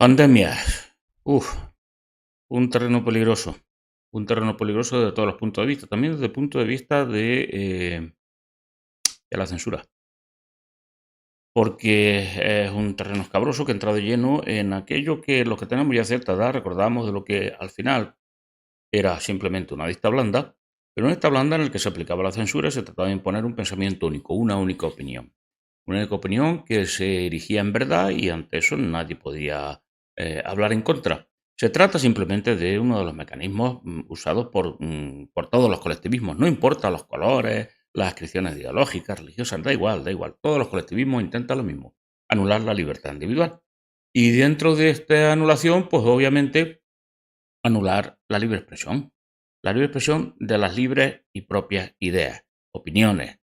Pandemia. Uf, un terreno peligroso de todos los puntos de vista, también desde el punto de vista de la censura, porque es un terreno escabroso que entra de lleno en aquello que los que tenemos ya cierta edad recordamos de lo que al final era simplemente una dicta blanda, pero una dicta blanda en el que se aplicaba la censura y se trataba de imponer un pensamiento único, una única opinión. Una única opinión que se erigía en verdad y ante eso nadie podía hablar en contra. Se trata simplemente de uno de los mecanismos usados por todos los colectivismos. No importa los colores, las adscripciones ideológicas, religiosas, da igual, da igual. Todos los colectivismos intentan lo mismo, anular la libertad individual. Y dentro de esta anulación, pues obviamente anular la libre expresión de las libres y propias ideas, opiniones.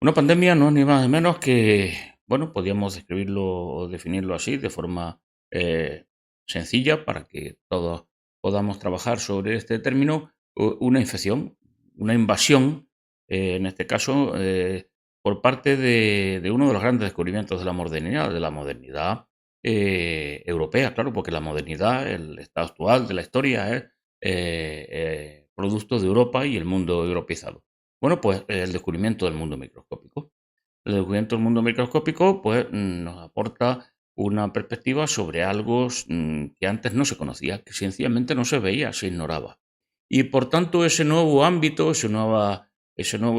Una pandemia no es ni más ni menos que, bueno, podríamos describirlo o definirlo así de forma eh, sencilla para que todos podamos trabajar sobre este término, una infección, una invasión, en este caso, por parte de uno de los grandes descubrimientos de la modernidad europea, claro, porque la modernidad, el estado actual de la historia es producto de Europa y el mundo europeizado. Bueno, pues el descubrimiento del mundo microscópico. El descubrimiento del mundo microscópico, pues nos aporta una perspectiva sobre algo que antes no se conocía, que sencillamente no se veía, se ignoraba. Y por tanto, ese nuevo ámbito, ese nuevo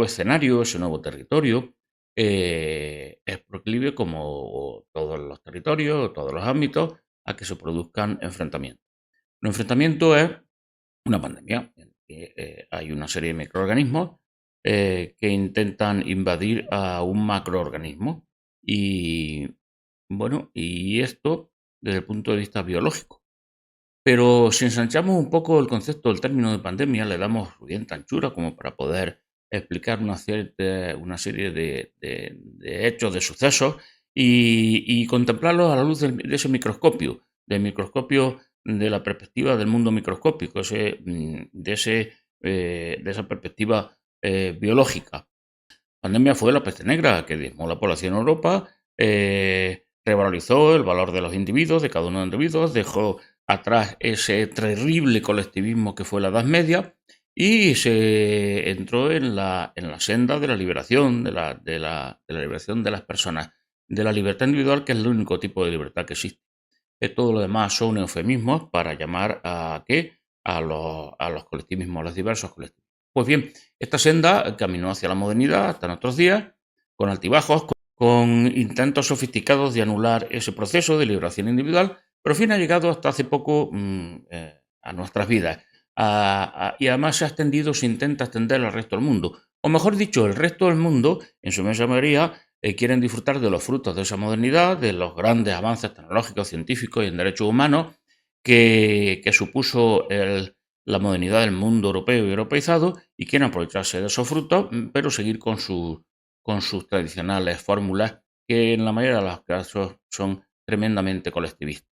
escenario, ese nuevo territorio, es proclive, como todos los territorios, todos los ámbitos, a que se produzcan enfrentamientos. Un enfrentamiento es una pandemia en que hay una serie de microorganismos que intentan invadir a un macroorganismo y bueno, y esto desde el punto de vista biológico. Pero si ensanchamos un poco el concepto del término de pandemia, le damos suficiente anchura como para poder explicar una serie de hechos, de sucesos y contemplarlos a la luz de ese microscopio, del microscopio de la perspectiva del mundo microscópico, de esa perspectiva biológica. Pandemia fue la peste negra que diezmó la población en Europa, revalorizó el valor de los individuos, de cada uno de los individuos, dejó atrás ese terrible colectivismo que fue la Edad Media y se entró en la senda de la liberación, de la liberación de las personas, de la libertad individual, que es el único tipo de libertad que existe. Todo lo demás son eufemismos para llamar a ¿qué? A los colectivismos, a los diversos colectivos. Pues bien, esta senda caminó hacia la modernidad hasta nuestros días, con altibajos, con intentos sofisticados de anular ese proceso de liberación individual, pero al fin ha llegado hasta hace poco a nuestras vidas. Y además se ha extendido, se intenta extender al resto del mundo. O mejor dicho, el resto del mundo, en su inmensa mayoría, quieren disfrutar de los frutos de esa modernidad, de los grandes avances tecnológicos, científicos y en derechos humanos que supuso la modernidad del mundo europeo y europeizado y quieren aprovecharse de esos frutos, pero seguir con sus tradicionales fórmulas que en la mayoría de los casos son tremendamente colectivistas.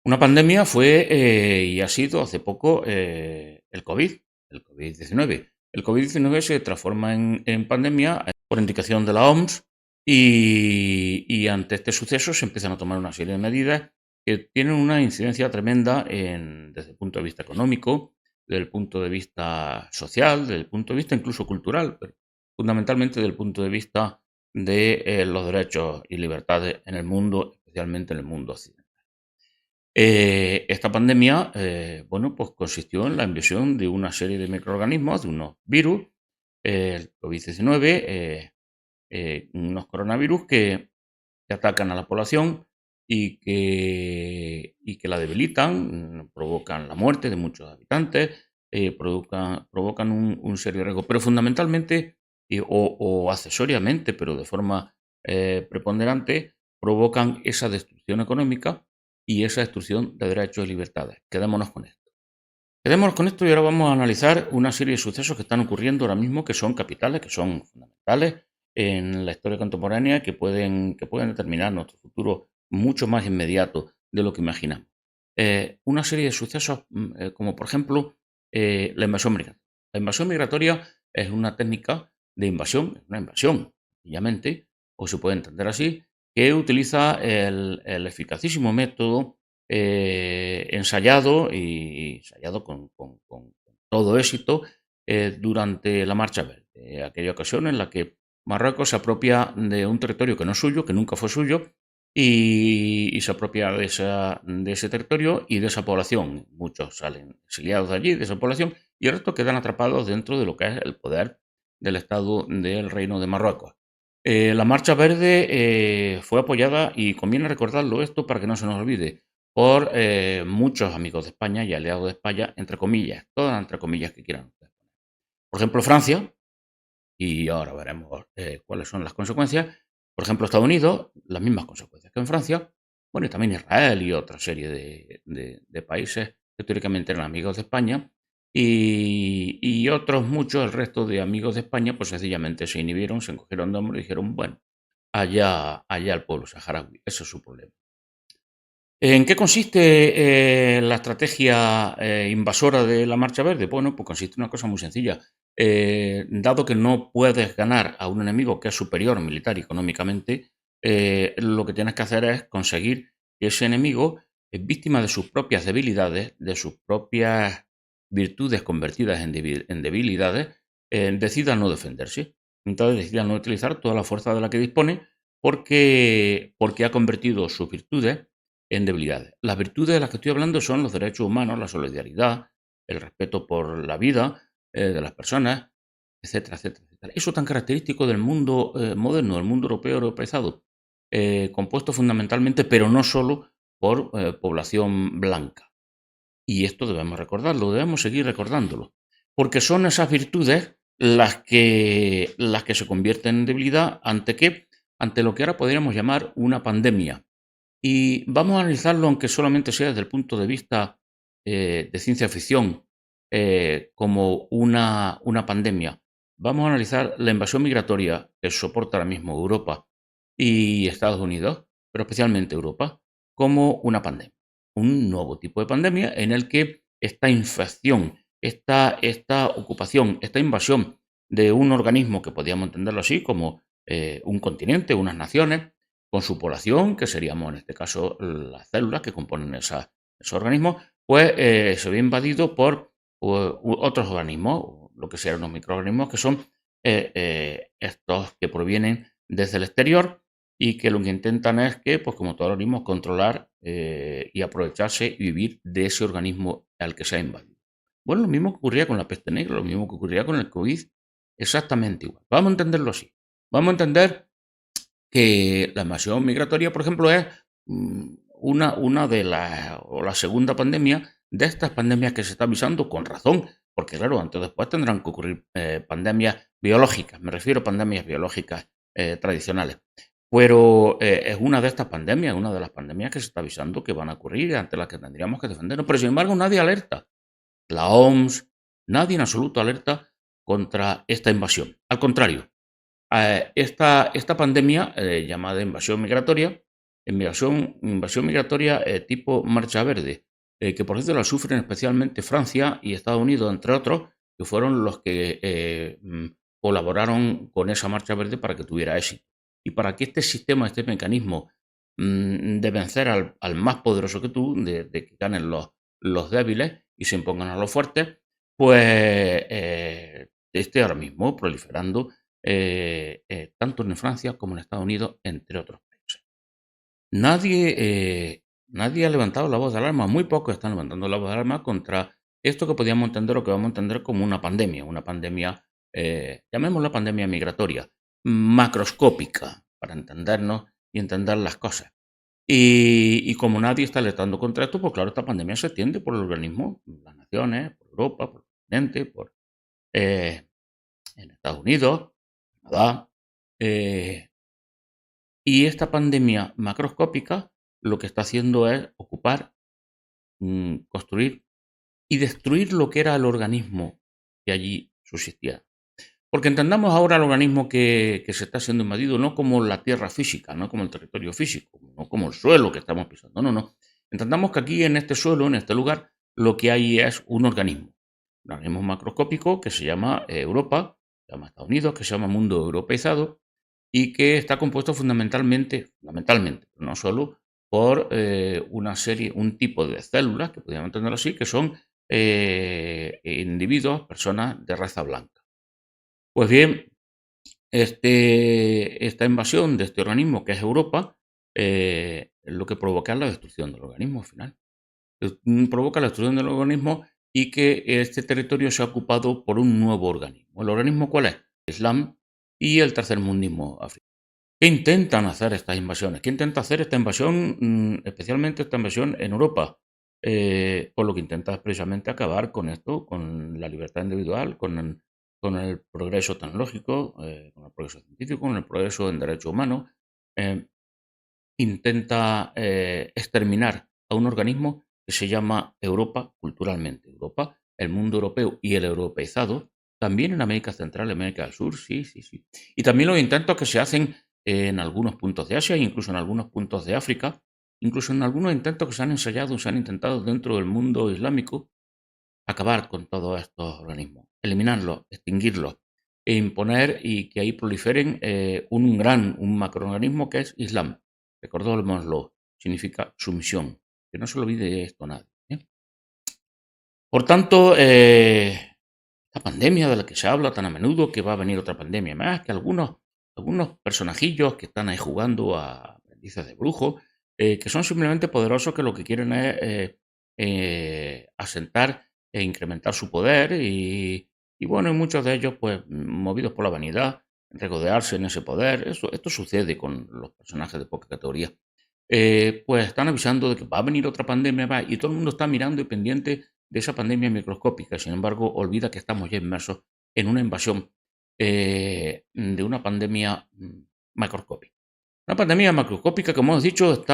Una pandemia fue y ha sido hace poco el COVID-19. El COVID-19 se transforma en pandemia por indicación de la OMS y ante este suceso se empiezan a tomar una serie de medidas que tienen una incidencia tremenda desde el punto de vista económico, desde el punto de vista social, desde el punto de vista incluso cultural, pero fundamentalmente desde el punto de vista de los derechos y libertades en el mundo, especialmente en el mundo occidental. Esta pandemia, bueno, pues consistió en la invasión de una serie de microorganismos, de unos virus, el COVID-19, unos coronavirus que atacan a la población y que la debilitan, provocan la muerte de muchos habitantes, provocan un serio riesgo, pero fundamentalmente o accesoriamente, pero de forma preponderante, provocan esa destrucción económica y esa destrucción de derechos y libertades. Quedémonos con esto. Quedémonos con esto y ahora vamos a analizar una serie de sucesos que están ocurriendo ahora mismo, que son capitales, que son fundamentales en la historia contemporánea, que pueden determinar nuestro futuro mucho más inmediato de lo que imaginamos. Una serie de sucesos como, por ejemplo, la invasión migratoria. La invasión migratoria es una técnica de invasión, una invasión, sencillamente, o se puede entender así, que utiliza el eficacísimo método ensayado y ensayado con todo éxito durante la Marcha Verde, aquella ocasión en la que Marruecos se apropia de un territorio que no es suyo, que nunca fue suyo, y se apropia de ese territorio y de esa población. Muchos salen exiliados de allí, de esa población, y el resto quedan atrapados dentro de lo que es el poder del Estado del Reino de Marruecos. La Marcha Verde fue apoyada, y conviene recordarlo esto para que no se nos olvide, por muchos amigos de España y aliados de España, entre comillas, todas entre comillas que quieran. Por ejemplo, Francia, y ahora veremos cuáles son las consecuencias. Por ejemplo, Estados Unidos, las mismas consecuencias que en Francia. Bueno, y también Israel y otra serie de países que teóricamente eran amigos de España. Y otros muchos, el resto de amigos de España, pues sencillamente se inhibieron, se encogieron de hombros y dijeron, bueno, allá el pueblo saharaui, ese es su problema. ¿En qué consiste la estrategia invasora de la Marcha Verde? Bueno, pues consiste en una cosa muy sencilla. Dado que no puedes ganar a un enemigo que es superior militar y económicamente, lo que tienes que hacer es conseguir que ese enemigo, víctima de sus propias debilidades, de sus propias virtudes convertidas en debilidades, decida no defenderse. Entonces decida no utilizar toda la fuerza de la que dispone porque ha convertido sus virtudes en debilidades. Las virtudes de las que estoy hablando son los derechos humanos, la solidaridad, el respeto por la vida de las personas, etcétera, etcétera, etcétera. Eso tan característico del mundo moderno, del mundo europeo, europeizado, compuesto fundamentalmente, pero no solo, por población blanca. Y esto debemos recordarlo, debemos seguir recordándolo, porque son esas virtudes las que se convierten en debilidad ante qué, ante lo que ahora podríamos llamar una pandemia. Y vamos a analizarlo, aunque solamente sea desde el punto de vista de ciencia ficción, como una pandemia. Vamos a analizar la invasión migratoria que soporta ahora mismo Europa y Estados Unidos, pero especialmente Europa, como una pandemia. Un nuevo tipo de pandemia en el que esta infección, esta ocupación, esta invasión de un organismo que podríamos entenderlo así como un continente, unas naciones, con su población, que seríamos en este caso las células que componen ese organismo, pues se ve invadido por otros organismos, lo que sean unos microorganismos, que son estos que provienen desde el exterior y que lo que intentan es que, pues como todos los organismos, controlar y aprovecharse y vivir de ese organismo al que se ha invadido. Bueno, lo mismo que ocurría con la peste negra, lo mismo que ocurría con el COVID, exactamente igual. Vamos a entenderlo así. Vamos a entender que la invasión migratoria, por ejemplo, es una de las, o la segunda pandemia de estas pandemias que se está avisando con razón, porque claro, antes o después tendrán que ocurrir pandemias biológicas, me refiero a pandemias biológicas tradicionales. Pero es una de estas pandemias, una de las pandemias que se está avisando que van a ocurrir, ante las que tendríamos que defendernos. Pero sin embargo, nadie alerta. La OMS, nadie en absoluto alerta contra esta invasión. Al contrario, esta pandemia llamada invasión migratoria tipo Marcha Verde, que por cierto la sufren especialmente Francia y Estados Unidos, entre otros, que fueron los que colaboraron con esa Marcha Verde para que tuviera éxito. Y para que este sistema, este mecanismo de vencer al más poderoso que tú, de que ganen los débiles y se impongan a los fuertes, pues esté ahora mismo proliferando tanto en Francia como en Estados Unidos, entre otros países. Nadie ha levantado la voz de alarma, muy pocos están levantando la voz de alarma contra esto que podríamos entender o que vamos a entender como una pandemia, llamémosla pandemia migratoria, macroscópica, para entendernos y entender las cosas. Y como nadie está alertando contra esto, pues claro, esta pandemia se extiende por el organismo, las naciones, por Europa, por el continente, eh, en Estados Unidos, Canadá. Y esta pandemia macroscópica lo que está haciendo es ocupar, construir y destruir lo que era el organismo que allí subsistía. Porque entendamos ahora el organismo que se está siendo invadido no como la tierra física, no como el territorio físico, no como el suelo que estamos pisando, no, no. Entendamos que aquí en este suelo, en este lugar, lo que hay es un organismo macroscópico que se llama Europa, se llama Estados Unidos, que se llama mundo europeizado, y que está compuesto fundamentalmente, no solo por un tipo de células, que podríamos entenderlo así, que son individuos, personas de raza blanca. Pues bien, esta invasión de este organismo, que es Europa, lo que provoca es la destrucción del organismo al final. Provoca la destrucción del organismo y que este territorio sea ocupado por un nuevo organismo. ¿El organismo cuál es? El Islam y el tercermundismo africano. ¿Qué intentan hacer estas invasiones? ¿Qué intenta hacer esta invasión, especialmente esta invasión en Europa? Pues lo que intenta es precisamente acabar con esto, con la libertad individual, con el progreso tecnológico, con el progreso científico, con el progreso en derechos humanos. Eh, Intenta exterminar a un organismo que se llama Europa culturalmente. Europa, el mundo europeo y el europeizado, también en América Central, América del Sur, sí, sí, sí. Y también los intentos que se hacen en algunos puntos de Asia, incluso en algunos puntos de África, incluso en algunos intentos que se han ensayado, se han intentado dentro del mundo islámico, acabar con todos estos organismos, eliminarlos, extinguirlos e imponer y que ahí proliferen un macroorganismo que es Islam. Recordémoslo, significa sumisión. Que no se lo olvide esto nadie. Por tanto, esta pandemia de la que se habla tan a menudo, que va a venir otra pandemia más, que algunos personajillos que están ahí jugando a aprendices de brujo, que son simplemente poderosos que lo que quieren es asentar e incrementar su poder y bueno, y muchos de ellos, pues, movidos por la vanidad, regodearse en ese poder. Esto sucede con los personajes de poca categoría. Pues están avisando de que va a venir otra pandemia más y todo el mundo está mirando y pendiente de esa pandemia microscópica. Sin embargo, olvida que estamos ya inmersos en una invasión de una pandemia macroscópica. Una pandemia macroscópica, como hemos dicho,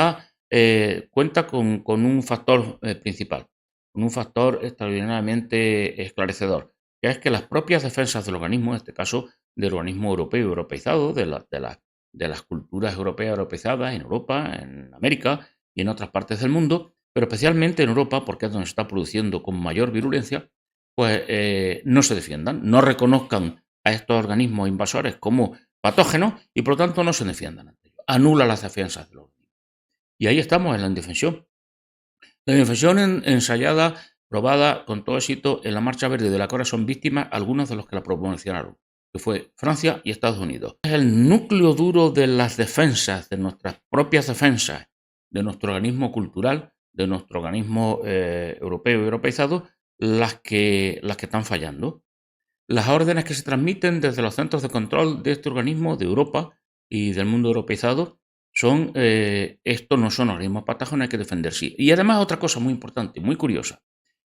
cuenta con un factor principal, con un factor extraordinariamente esclarecedor, que es que las propias defensas del organismo, en este caso del organismo europeo europeizado, de las culturas europeas europeizadas en Europa, en América y en otras partes del mundo, pero especialmente en Europa, porque es donde se está produciendo con mayor virulencia, pues no se defiendan, no reconozcan a estos organismos invasores como patógenos y por lo tanto no se defiendan ante ellos. Anula las defensas del organismo. Y ahí estamos en la indefensión. La indefensión ensayada, probada con todo éxito en la Marcha Verde, de la que ahora son víctimas algunos de los que la promocionaron, que fue Francia y Estados Unidos. Es el núcleo duro de las defensas, de nuestras propias defensas, de nuestro organismo cultural, de nuestro organismo europeo y europeizado, las que están fallando. Las órdenes que se transmiten desde los centros de control de este organismo de Europa y del mundo europeizado son, estos no son organismos patógenos, hay que defenderse. Y además otra cosa muy importante, muy curiosa,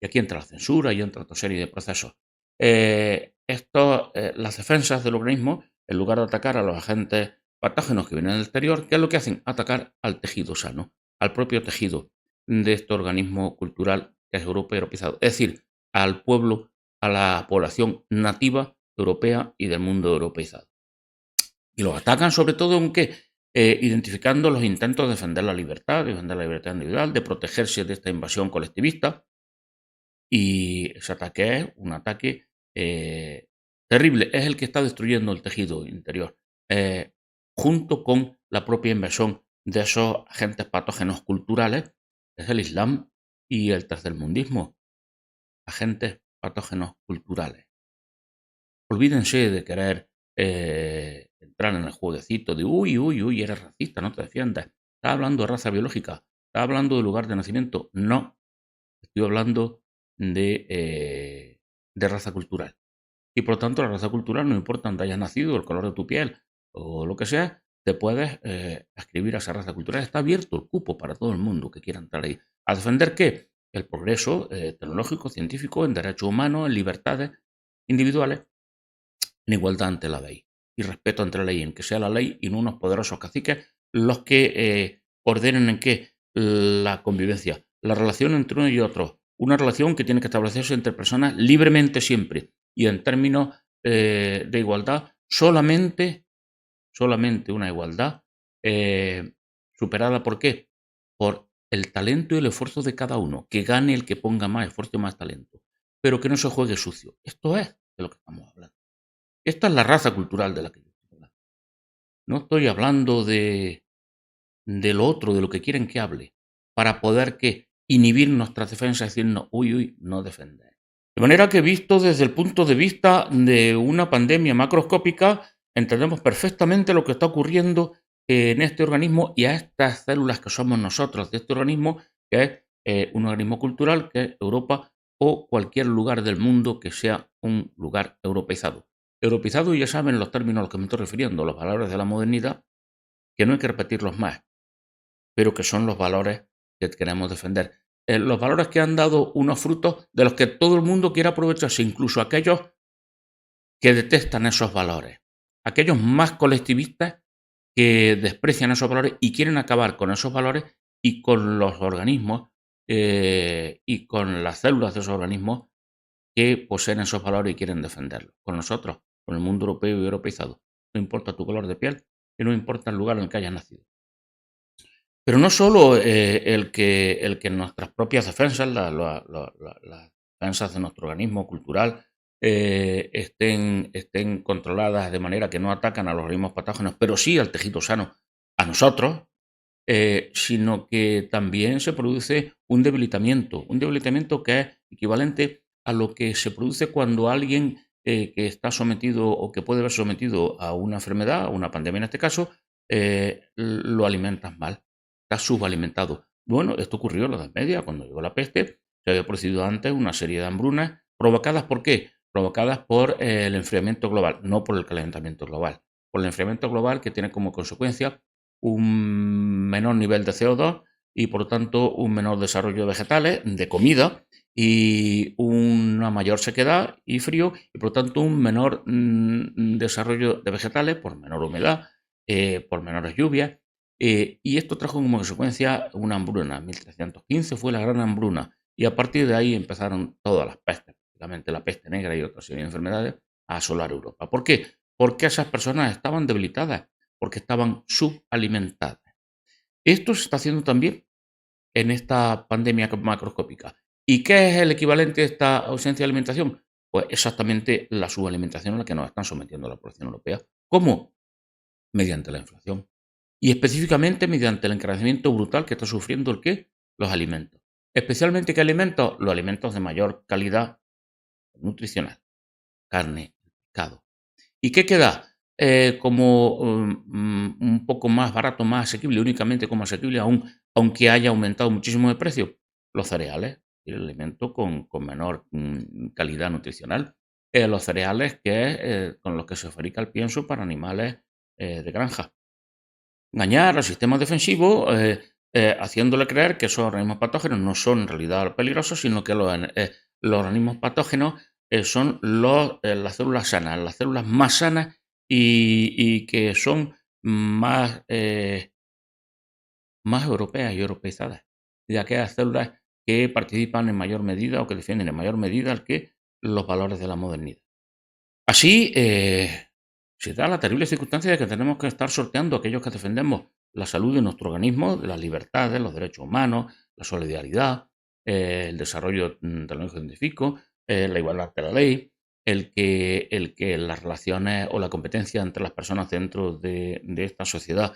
y aquí entra la censura y entra otra serie de procesos. Las defensas del organismo, en lugar de atacar a los agentes patógenos que vienen del exterior, ¿qué es lo que hacen? Atacar al tejido sano, al propio tejido de este organismo cultural que es europeo europeizado. Es decir, al pueblo, a la población nativa europea y del mundo europeizado. Y los atacan sobre todo en qué? Identificando los intentos de defender la libertad, de defender la libertad individual, de protegerse de esta invasión colectivista. Y ese ataque es un ataque terrible, es el que está destruyendo el tejido interior, junto con la propia invasión de esos agentes patógenos culturales, es el Islam y el tercermundismo, agentes patógenos culturales. Olvídense de querer entrar en el jueguecito de uy, uy, uy, eres racista, no te defiendas. Estás hablando de raza biológica, estás hablando de lugar de nacimiento. No, estoy hablando de raza cultural. Y por lo tanto, la raza cultural, no importa dónde hayas nacido, el color de tu piel o lo que sea, te puedes ascribir a esa raza cultural. Está abierto el cupo para todo el mundo que quiera entrar ahí. ¿A defender qué? El progreso tecnológico, científico, en derechos humanos, en libertades individuales, en igualdad ante la ley y respeto ante la ley, en que sea la ley y no unos poderosos caciques los que ordenen en qué la convivencia, la relación entre uno y otro, una relación que tiene que establecerse entre personas libremente siempre y en términos de igualdad, solamente una igualdad superada ¿por qué? Por el talento y el esfuerzo de cada uno, que gane el que ponga más esfuerzo y más talento, pero que no se juegue sucio. Esto es de lo que estamos hablando. Esta es la raza cultural de la que yo estoy hablando. No estoy hablando del otro, de lo que quieren que hable, para poder que inhibir nuestras defensas, decirnos, uy, uy, no defender. De manera que visto desde el punto de vista de una pandemia macroscópica, entendemos perfectamente lo que está ocurriendo en este organismo y a estas células que somos nosotros de este organismo, que es un organismo cultural, que es Europa o cualquier lugar del mundo que sea un lugar europeizado. Europeizado, ya saben los términos a los que me estoy refiriendo, los valores de la modernidad, que no hay que repetirlos más, pero que son los valores que queremos defender. Los valores que han dado unos frutos de los que todo el mundo quiere aprovecharse, incluso aquellos que detestan esos valores, aquellos más colectivistas que desprecian esos valores y quieren acabar con esos valores y con los organismos y con las células de esos organismos que poseen esos valores y quieren defenderlos. Con nosotros, con el mundo europeo y europeizado. No importa tu color de piel y no importa el lugar en el que hayas nacido. Pero no solo el que nuestras propias defensas, las defensas de nuestro organismo cultural, estén controladas de manera que no atacan a los organismos patógenos, pero sí al tejido sano, a nosotros, sino que también se produce un debilitamiento que es equivalente a lo que se produce cuando alguien que está sometido o que puede verse sometido a una enfermedad, a una pandemia en este caso, lo alimentas mal, está subalimentado. Bueno, esto ocurrió en la Edad Media, cuando llegó la peste, se había producido antes una serie de hambrunas provocadas ¿por qué? Provocadas por el enfriamiento global, no por el calentamiento global, por el enfriamiento global que tiene como consecuencia un menor nivel de CO2 y por lo tanto un menor desarrollo de vegetales, de comida y una mayor sequedad y frío y por lo tanto un menor desarrollo de vegetales por menor humedad, por menores lluvias. Y esto trajo como consecuencia una hambruna. 1315 fue la gran hambruna y a partir de ahí empezaron todas las pestes, prácticamente la peste negra y otras serie de enfermedades, a asolar Europa. ¿Por qué? Porque esas personas estaban debilitadas, porque estaban subalimentadas. Esto se está haciendo también en esta pandemia macroscópica. ¿Y qué es el equivalente a esta ausencia de alimentación? Pues exactamente la subalimentación a la que nos están sometiendo la población europea. ¿Cómo? Mediante la inflación. Y específicamente mediante el encarecimiento brutal que está sufriendo el qué? Los alimentos. Especialmente, ¿qué alimentos? Los alimentos de mayor calidad nutricional. Carne, pescado. ¿Y qué queda? Como un poco más barato, más asequible, únicamente como asequible, aunque haya aumentado muchísimo de precio, los cereales, el alimento con menor calidad nutricional. Los cereales que es con los que se fabrica el pienso para animales de granja. Engañar al sistema defensivo haciéndole creer que esos organismos patógenos no son en realidad peligrosos, sino que los organismos patógenos son las células sanas, las células más sanas y que son más, más europeas y europeizadas, de aquellas células que participan en mayor medida o que defienden en mayor medida que los valores de la modernidad. Así, se da la terrible circunstancia de que tenemos que estar sorteando aquellos que defendemos la salud de nuestro organismo, las libertades, los derechos humanos, la solidaridad, el desarrollo tecnológico científico, la igualdad de la ley, el que las relaciones o la competencia entre las personas dentro de esta sociedad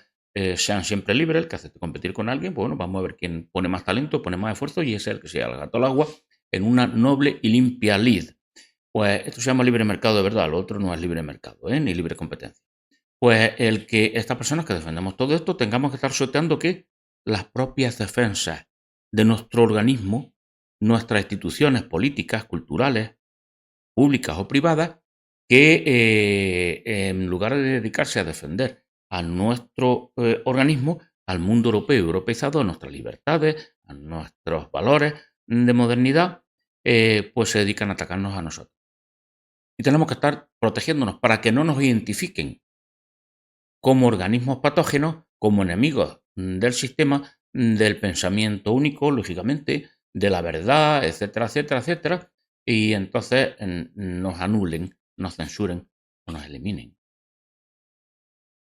sean siempre libres, el que acepte competir con alguien, pues bueno, vamos a ver quién pone más talento, pone más esfuerzo y ese es el que se el gato al agua en una noble y limpia lid. Pues esto se llama libre mercado de verdad, lo otro no es libre mercado, ni libre competencia. Pues el que estas personas que defendemos todo esto tengamos que estar sorteando que las propias defensas de nuestro organismo, nuestras instituciones políticas, culturales, públicas o privadas, que en lugar de dedicarse a defender a nuestro organismo, al mundo europeo y europeizado, a nuestras libertades, a nuestros valores de modernidad, pues se dedican a atacarnos a nosotros. Y tenemos que estar protegiéndonos para que no nos identifiquen como organismos patógenos, como enemigos del sistema, del pensamiento único, lógicamente, de la verdad, etcétera, etcétera, etcétera, y entonces nos anulen, nos censuren o nos eliminen.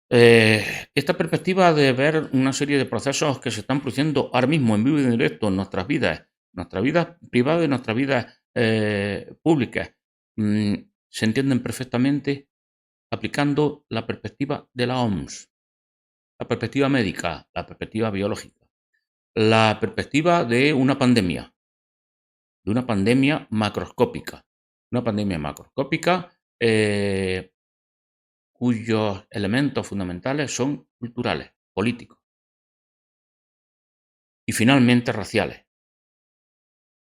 Esta perspectiva de ver una serie de procesos que se están produciendo ahora mismo en vivo y en directo en nuestras vidas privadas y nuestras vidas públicas, mm, se entienden perfectamente aplicando la perspectiva de la OMS. La perspectiva médica, la perspectiva biológica, la perspectiva de una pandemia macroscópica. Una pandemia macroscópica cuyos elementos fundamentales son culturales, políticos y finalmente raciales.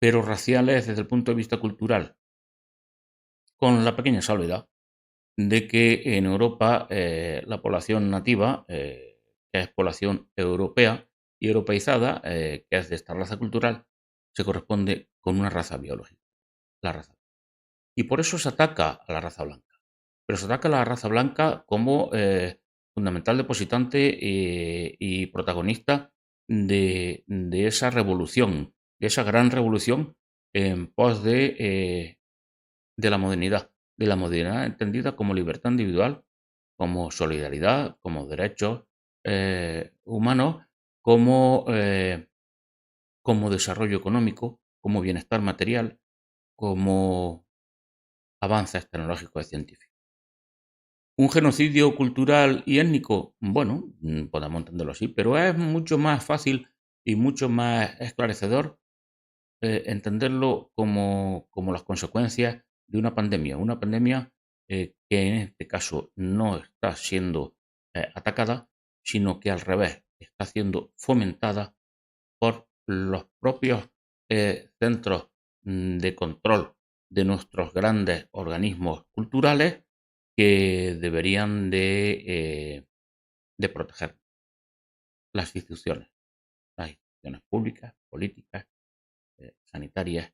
Pero raciales desde el punto de vista cultural, con la pequeña salvedad de que en Europa la población nativa, que es población europea y europeizada, que es de esta raza cultural, se corresponde con una raza biológica, la raza. Y por eso se ataca a la raza blanca. Pero se ataca a la raza blanca como fundamental depositante y protagonista de esa revolución, de esa gran revolución en pos de la modernidad entendida como libertad individual, como solidaridad, como derechos humanos, como desarrollo económico, como bienestar material, como avances tecnológicos y científicos. Un genocidio cultural y étnico, bueno, podemos entenderlo así, pero es mucho más fácil y mucho más esclarecedor entenderlo como las consecuencias de una pandemia que en este caso no está siendo atacada, sino que al revés, está siendo fomentada por los propios centros de control de nuestros grandes organismos culturales que deberían de proteger las instituciones públicas, políticas, sanitarias,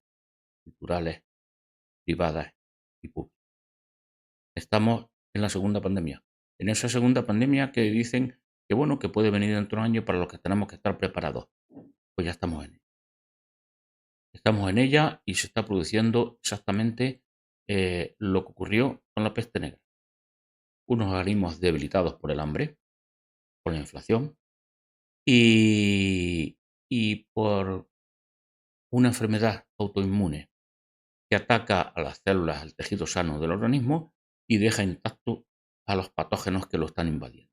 culturales, privadas y públicas. Estamos en la segunda pandemia. En esa segunda pandemia que dicen que bueno, que puede venir dentro de un año para los que tenemos que estar preparados. Pues ya estamos en ella. Estamos en ella y se está produciendo exactamente lo que ocurrió con la peste negra. Unos organismos debilitados por el hambre, por la inflación y, y por una enfermedad autoinmune que ataca a las células, al tejido sano del organismo y deja intacto a los patógenos que lo están invadiendo.